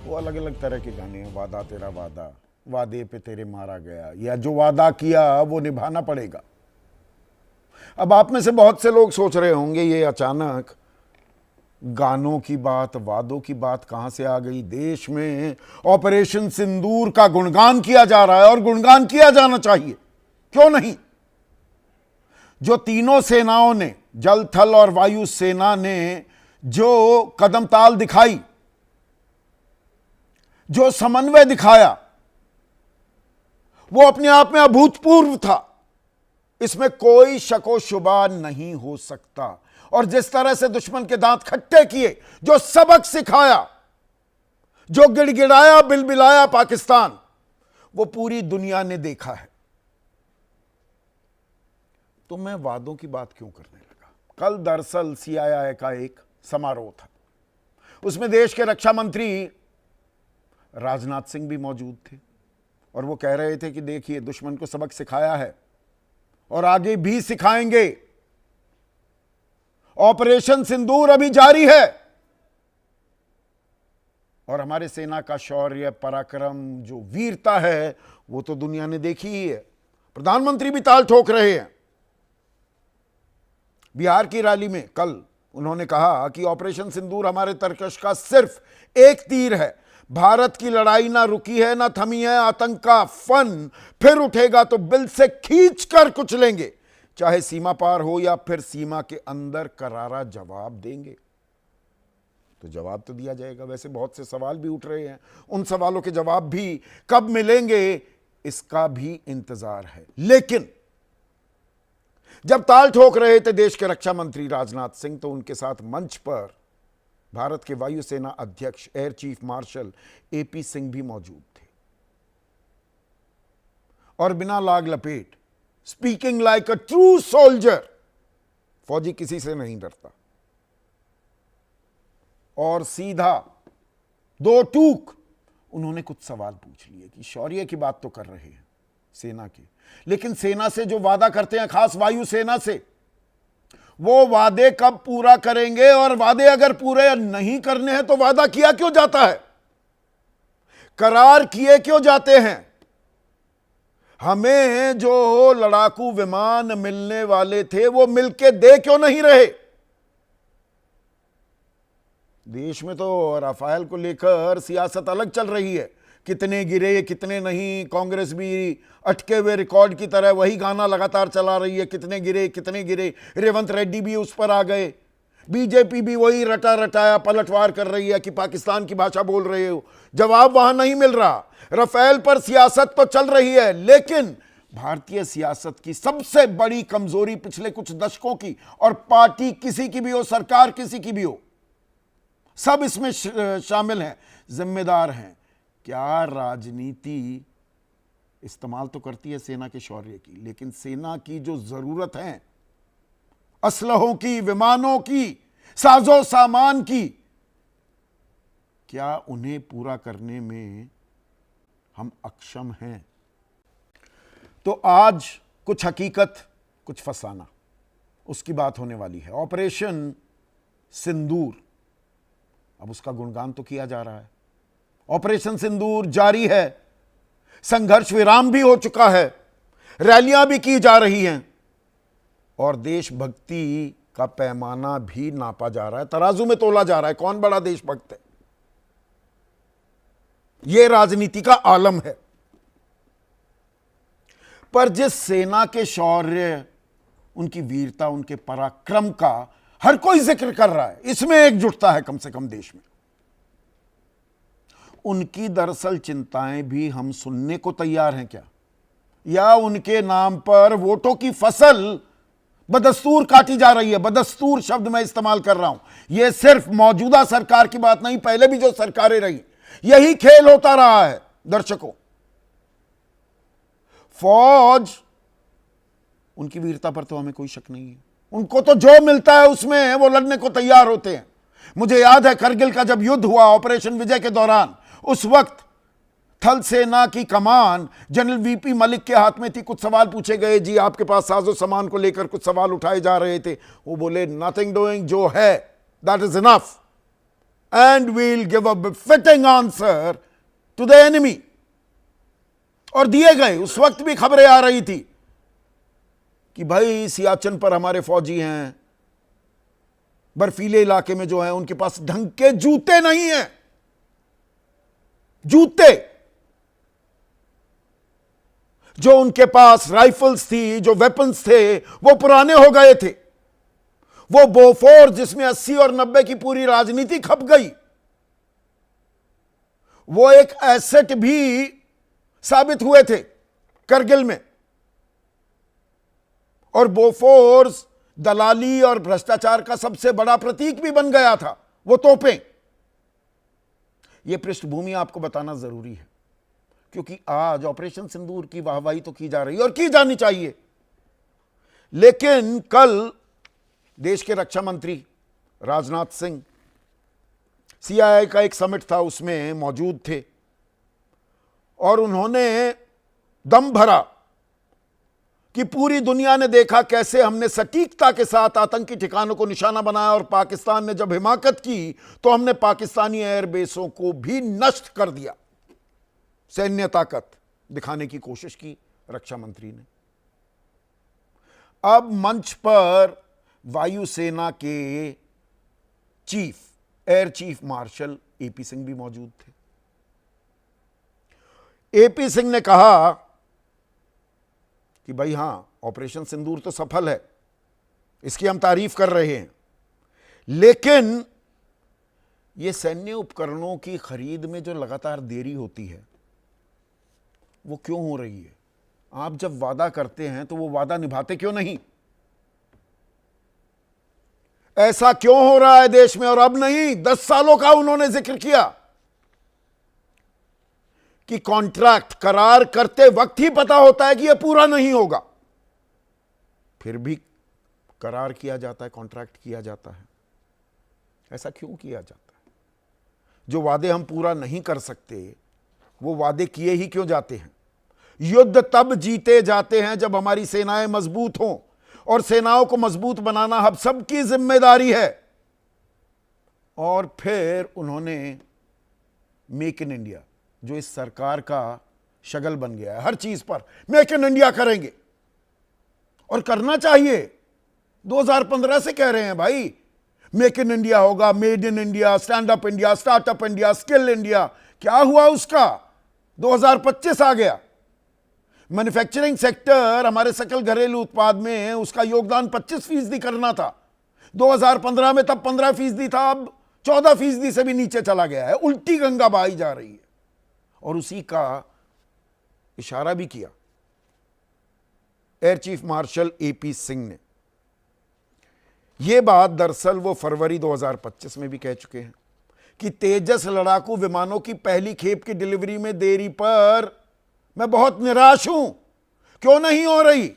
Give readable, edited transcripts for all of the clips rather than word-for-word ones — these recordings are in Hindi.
वो अलग अलग तरह के गाने हैं। वादा तेरा वादा, वादे पे तेरे मारा गया, या जो वादा किया वो निभाना पड़ेगा। अब आप में से बहुत से लोग सोच रहे होंगे ये अचानक गानों की बात, वादों की बात कहां से आ गई। देश में ऑपरेशन सिंदूर का गुणगान किया जा रहा है और गुणगान किया जाना चाहिए, क्यों नहीं। जो तीनों सेनाओं ने, जल थल और वायु सेना ने जो कदम ताल दिखाई, जो समन्वय दिखाया, वो अपने आप में अभूतपूर्व था, इसमें कोई शको शुबा नहीं हो सकता। और जिस तरह से दुश्मन के दांत खट्टे किए, जो सबक सिखाया, जो गिड़गिड़ाया बिलबिलाया पाकिस्तान, वो पूरी दुनिया ने देखा है। तो मैं वादों की बात क्यों करने लगा? कल दरअसल सीआईआई का एक समारोह था, उसमें देश के रक्षा मंत्री राजनाथ सिंह भी मौजूद थे और वो कह रहे थे कि देखिए दुश्मन को सबक सिखाया है और आगे भी सिखाएंगे। ऑपरेशन सिंदूर अभी जारी है और हमारे सेना का शौर्य, पराक्रम, जो वीरता है वो तो दुनिया ने देखी ही है। प्रधानमंत्री भी ताल ठोक रहे हैं। बिहार की रैली में कल उन्होंने कहा कि ऑपरेशन सिंदूर हमारे तरकश का सिर्फ एक तीर है। भारत की लड़ाई ना रुकी है ना थमी है। आतंक का फन फिर उठेगा तो बिल से खींच कर कुछ लेंगे, चाहे सीमा पार हो या फिर सीमा के अंदर, करारा जवाब देंगे। तो जवाब तो दिया जाएगा। वैसे बहुत से सवाल भी उठ रहे हैं, उन सवालों के जवाब भी कब मिलेंगे इसका भी इंतजार है। लेकिन जब ताल ठोक रहे थे देश के रक्षा मंत्री राजनाथ सिंह, तो उनके साथ मंच पर भारत के वायुसेना अध्यक्ष air chief marshal AP Singh भी मौजूद थे और बिना लाग लपेट, speaking like a true soldier, फौजी किसी से नहीं डरता, और सीधा दो टूक उन्होंने कुछ सवाल पूछ लिए कि शौर्य की बात तो कर रहे हैं सेना की, लेकिन सेना से जो वादा करते हैं, खास वायुसेना से, वो वादे कब पूरा करेंगे? और वादे अगर पूरे नहीं करने हैं तो वादा किया क्यों जाता है? करार किए क्यों जाते हैं? हमें जो लड़ाकू विमान मिलने वाले थे वो मिलके दे क्यों नहीं रहे? देश में तो राफेल को लेकर सियासत अलग चल रही है, कितने गिरे कितने नहीं। कांग्रेस भी अटके हुए रिकॉर्ड की तरह वही गाना लगातार चला रही है, कितने गिरे कितने गिरे। रेवंत रेड्डी भी उस पर आ गए, बीजेपी भी वही रटा रटाया पलटवार कर रही है कि पाकिस्तान की भाषा बोल रहे हो। जवाब वहां नहीं मिल रहा। राफेल पर सियासत तो चल रही है, लेकिन भारतीय सियासत की सबसे बड़ी कमजोरी पिछले कुछ दशकों की, और पार्टी किसी की भी हो, सरकार किसी की भी हो, सब इसमें शामिल हैं, जिम्मेदार हैं। क्या राजनीति इस्तेमाल तो करती है सेना के शौर्य की, लेकिन सेना की जो जरूरत है, असलहों की, विमानों की, साजो सामान की, क्या उन्हें पूरा करने में हम अक्षम हैं? तो आज कुछ हकीकत कुछ फसाना, उसकी बात होने वाली है। ऑपरेशन सिंदूर, अब उसका गुणगान तो किया जा रहा है। ऑपरेशन सिंदूर जारी है, संघर्ष विराम भी हो चुका है, रैलियां भी की जा रही हैं और देशभक्ति का पैमाना भी नापा जा रहा है, तराजू में तोला जा रहा है, कौन बड़ा देशभक्त है। यह राजनीति का आलम है। पर जिस सेना के शौर्य, उनकी वीरता, उनके पराक्रम का हर कोई जिक्र कर रहा है, इसमें एकजुटता है कम से कम देश में, उनकी दरअसल चिंताएं भी हम सुनने को तैयार हैं क्या? या उनके नाम पर वोटों की फसल बदस्तूर काटी जा रही है? बदस्तूर शब्द मैं इस्तेमाल कर रहा हूं, यह सिर्फ मौजूदा सरकार की बात नहीं, पहले भी जो सरकारें रही, यही खेल होता रहा है। दर्शकों, फौज, उनकी वीरता पर तो हमें कोई शक नहीं है, उनको तो जो मिलता है उसमें वो लड़ने को तैयार होते हैं। मुझे याद है करगिल का जब युद्ध हुआ ऑपरेशन विजय के दौरान, उस वक्त थल सेना की कमान जनरल वीपी मलिक के हाथ में थी। कुछ सवाल पूछे गए, जी आपके पास साजो सामान को लेकर कुछ सवाल उठाए जा रहे थे, वो बोले नथिंग डूइंग, जो है that is enough. and we'll give a befitting answer to the enemy. और दिए गए। उस वक्त भी खबरें आ रही थी कि भाई सियाचिन पर हमारे फौजी हैं, बर्फीले इलाके में जो है उनके पास ढंग के जूते नहीं हैं। जूते जो उनके पास राइफल्स थी, जो वेपन्स थे, वो पुराने हो गए थे। वो बोफोर्स जिसमें 80 और 90 की पूरी राजनीति खप गई, वो एक एसेट भी साबित हुए थे करगिल में। और बोफोर्स दलाली और भ्रष्टाचार का सबसे बड़ा प्रतीक भी बन गया था, वो तोपें। यह पृष्ठभूमि आपको बताना जरूरी है, क्योंकि आज ऑपरेशन सिंदूर की वाहवाही तो की जा रही है और की जानी चाहिए, लेकिन कल देश के रक्षा मंत्री राजनाथ सिंह सीआईआई का एक समिट था, उसमें मौजूद थे और उन्होंने दम भरा कि पूरी दुनिया ने देखा कैसे हमने सटीकता के साथ आतंकी ठिकानों को निशाना बनाया और पाकिस्तान ने जब हिमाकत की तो हमने पाकिस्तानी एयरबेसों को भी नष्ट कर दिया। सैन्य ताकत दिखाने की कोशिश की रक्षा मंत्री ने। अब मंच पर वायुसेना के chief, air chief marshal AP Singh भी मौजूद थे। एपी सिंह ने कहा कि भाई हां, ऑपरेशन सिंदूर तो सफल है, इसकी हम तारीफ कर रहे हैं, लेकिन यह सैन्य उपकरणों की खरीद में जो लगातार देरी होती है वो क्यों हो रही है? आप जब वादा करते हैं तो वो वादा निभाते क्यों नहीं? ऐसा क्यों हो रहा है देश में? और अब नहीं, 10 सालों का उन्होंने जिक्र किया कि कॉन्ट्रैक्ट करार करते वक्त ही पता होता है कि यह पूरा नहीं होगा, फिर भी करार किया जाता है, कॉन्ट्रैक्ट किया जाता है। ऐसा क्यों किया जाता है? जो वादे हम पूरा नहीं कर सकते वो वादे किए ही क्यों जाते हैं? युद्ध तब जीते जाते हैं जब हमारी सेनाएं मजबूत हों, और सेनाओं को मजबूत बनाना हम सबकी जिम्मेदारी है। और फिर उन्होंने मेक इन इंडिया, जो इस सरकार का शगल बन गया है, हर चीज पर मेक इन इंडिया करेंगे, और करना चाहिए। 2015 से कह रहे हैं भाई मेक इन इंडिया होगा, made in India, stand up India, startup India, skill India. क्या हुआ उसका? 2025 आ गया। मैन्युफैक्चरिंग सेक्टर हमारे सकल घरेलू उत्पाद में उसका योगदान 25% करना था 2015 में, तब 15% था, अब 14% से भी नीचे चला गया है। उल्टी गंगा बहाई जा रही है। और उसी का इशारा भी किया air chief marshal AP Singh ने। यह बात दरअसल वो फरवरी 2025 में भी कह चुके हैं कि तेजस लड़ाकू विमानों की पहली खेप की डिलीवरी में देरी पर मैं बहुत निराश हूं, क्यों नहीं हो रही।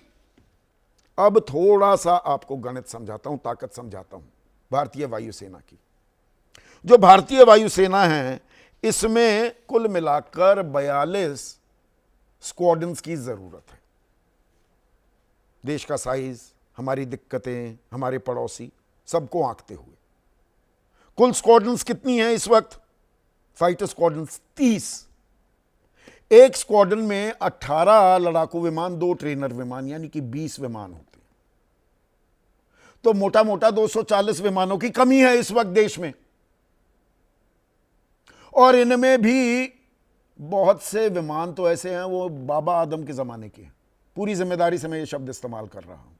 अब थोड़ा सा आपको गणित समझाता हूं, ताकत समझाता हूं भारतीय वायुसेना की। जो भारतीय वायुसेना है इसमें कुल मिलाकर 42 स्क्वाड्रन्स की जरूरत है। देश का साइज, हमारी दिक्कतें, हमारे पड़ोसी, सबको आंकते हुए कुल स्क्वाड्रन्स कितनी है इस वक्त? Fighter squadrons 30। एक स्क्वाड्रन में 18 लड़ाकू विमान, 2 ट्रेनर विमान, यानी कि 20 विमान होते हैं। तो मोटा मोटा 240 विमानों की कमी है इस वक्त देश में। और इनमें भी बहुत से विमान तो ऐसे हैं वो बाबा आदम के जमाने के हैं। पूरी जिम्मेदारी से मैं ये शब्द इस्तेमाल कर रहा हूं।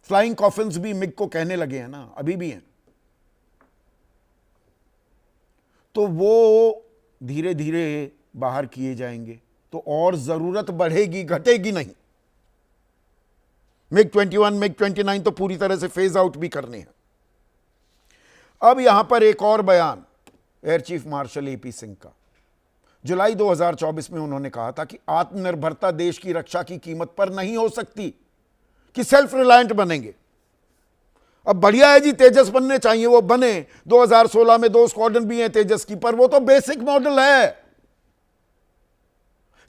फ्लाइंग कॉफिन्स भी मिग को कहने लगे हैं ना, अभी भी हैं। तो वो धीरे धीरे बाहर किए जाएंगे तो और जरूरत बढ़ेगी, घटेगी नहीं। मिग 21, मिग 29 तो पूरी तरह से फेज आउट भी करने हैं। अब यहां पर एक और बयान air chief marshal AP Singh का। जुलाई 2024 में उन्होंने कहा था कि आत्मनिर्भरता देश की रक्षा की कीमत पर नहीं हो सकती, कि सेल्फ रिलायंट बनेंगे। अब बढ़िया है जी, तेजस बनने चाहिए, वो बने। 2016 में 2 स्क्वाड्रन भी हैं तेजस की, पर वो तो बेसिक मॉडल है।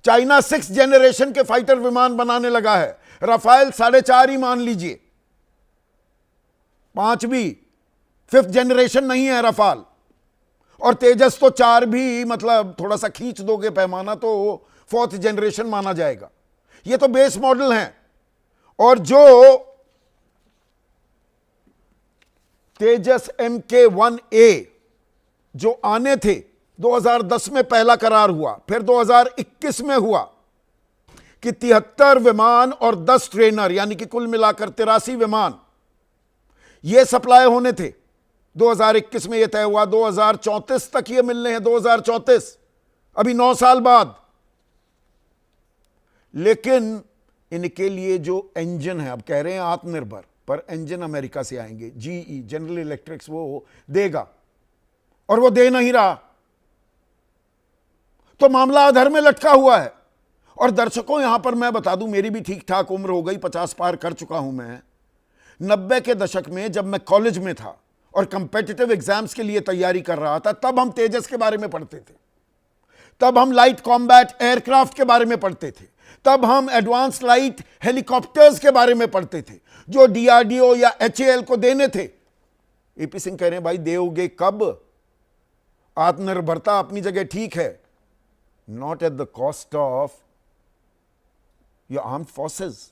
चाइना 6th जनरेशन के फाइटर विमान बनाने लगा है। राफेल 4.5 ही मान लीजिए, 5 भी 5th जनरेशन नहीं है रफाल। और तेजस तो 4 भी, मतलब थोड़ा सा खींच दोगे पैमाना तो 4th जनरेशन माना जाएगा। ये तो बेस मॉडल हैं। और जो तेजस MK1A जो आने थे, 2010 में पहला करार हुआ, फिर 2021 में हुआ कि 73 विमान और 10 ट्रेनर, यानी कि कुल मिलाकर 83 विमान ये सप्लाई होने थे। 2021 में ये तय हुआ, 2034 तक ये मिलने हैं, 2034, अभी 9 साल बाद। लेकिन इनके लिए जो इंजन है, अब कह रहे हैं आत्मनिर्भर, पर इंजन अमेरिका से आएंगे, जीई जनरल इलेक्ट्रिक्स वो देगा, और वो दे नहीं रहा, तो मामला अधर में लटका हुआ है। और दर्शकों, यहां पर मैं बता दूं, मेरी भी ठीक ठाक उम्र हो गई, 50 पार कर चुका हूं मैं। 90 के दशक में जब मैं कॉलेज में था और कंपेटिटिव एग्जाम्स के लिए तैयारी कर रहा था, तब हम तेजस के बारे में पढ़ते थे, तब हम लाइट कॉम्बैट एयरक्राफ्ट के बारे में पढ़ते थे, तब हम एडवांस लाइट हेलीकॉप्टर्स के बारे में पढ़ते थे जो DRDO या HAL को देने थे। AP सिंह कह रहे हैं भाई देओगे कब? आत्मनिर्भरता अपनी जगह ठीक है, not at the cost of your armed forces.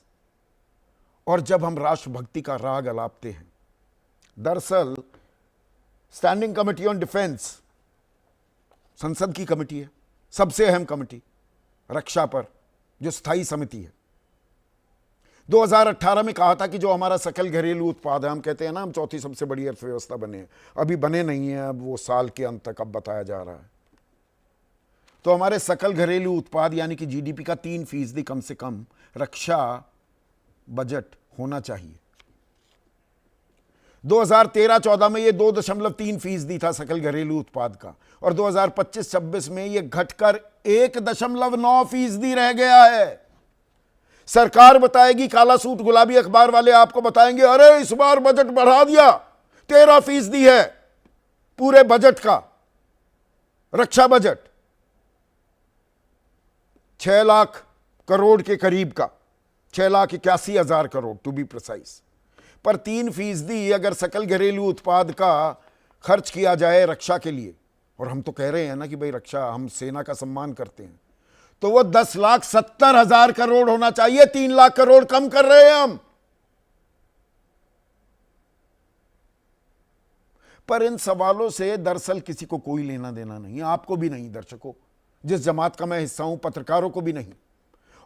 और जब हम राष्ट्रभक्ति का राग अलापते हैं, दरअसल स्टैंडिंग कमेटी ऑन डिफेंस संसद की कमेटी है, सबसे अहम कमेटी रक्षा पर, जो स्थायी समिति है। 2018 में कहा था कि जो हमारा सकल घरेलू उत्पाद है, हम कहते हैं ना हम चौथी सबसे बड़ी अर्थव्यवस्था बने हैं, अभी बने नहीं है, अब वो साल के अंत तक अब बताया जा रहा है। तो हमारे सकल घरेलू उत्पाद यानी कि GDP का 3% कम से कम रक्षा बजट होना चाहिए। 2013-14 में ये 2.3% था सकल घरेलू उत्पाद का, और 2025-26 में ये घटकर 1.9% रह गया है। सरकार बताएगी, काला सूट गुलाबी अखबार वाले आपको बताएंगे अरे इस बार बजट बढ़ा दिया, 13% है पूरे बजट का रक्षा बजट, 6 लाख करोड़ के करीब का, 6,81,000 करोड़ टू बी प्रिसाइज। पर 3% अगर सकल घरेलू उत्पाद का खर्च किया जाए रक्षा के लिए, और हम तो कह रहे हैं ना कि भाई रक्षा, हम सेना का सम्मान करते हैं, तो वो 10,70,000 करोड़ होना चाहिए। 3 लाख करोड़ कम कर रहे हैं हम। पर इन सवालों से दरअसल किसी को कोई लेना देना नहीं, आपको भी नहीं दर्शकों, जिस जमात का मैं हिस्सा हूं, पत्रकारों को भी नहीं,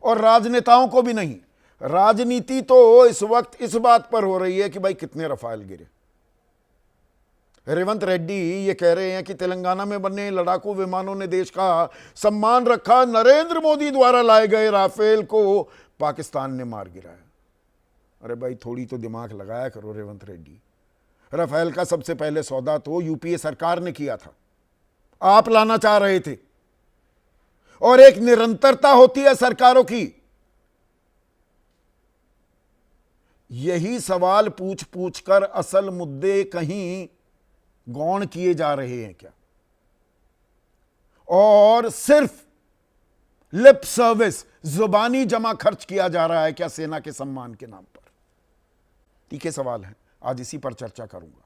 और राजनेताओं को भी नहीं। राजनीति तो इस वक्त इस बात पर हो रही है कि भाई कितने रफाल गिरे। रेवंत रेड्डी ये कह रहे हैं कि तेलंगाना में बने लड़ाकू विमानों ने देश का सम्मान रखा, नरेंद्र मोदी द्वारा लाए गए राफेल को पाकिस्तान ने मार गिराया। अरे भाई थोड़ी तो दिमाग लगाया करो रेवंत रेड्डी। राफेल का सबसे पहले सौदा तो UPA सरकार ने किया था, आप लाना चाह रहे थे, और एक निरंतरता होती है सरकारों की। यही सवाल पूछ पूछ कर असल मुद्दे कहीं गौण किए जा रहे हैं क्या, और सिर्फ लिप सर्विस, जुबानी जमा खर्च किया जा रहा है क्या सेना के सम्मान के नाम पर? तीखे सवाल हैं, आज इसी पर चर्चा करूंगा।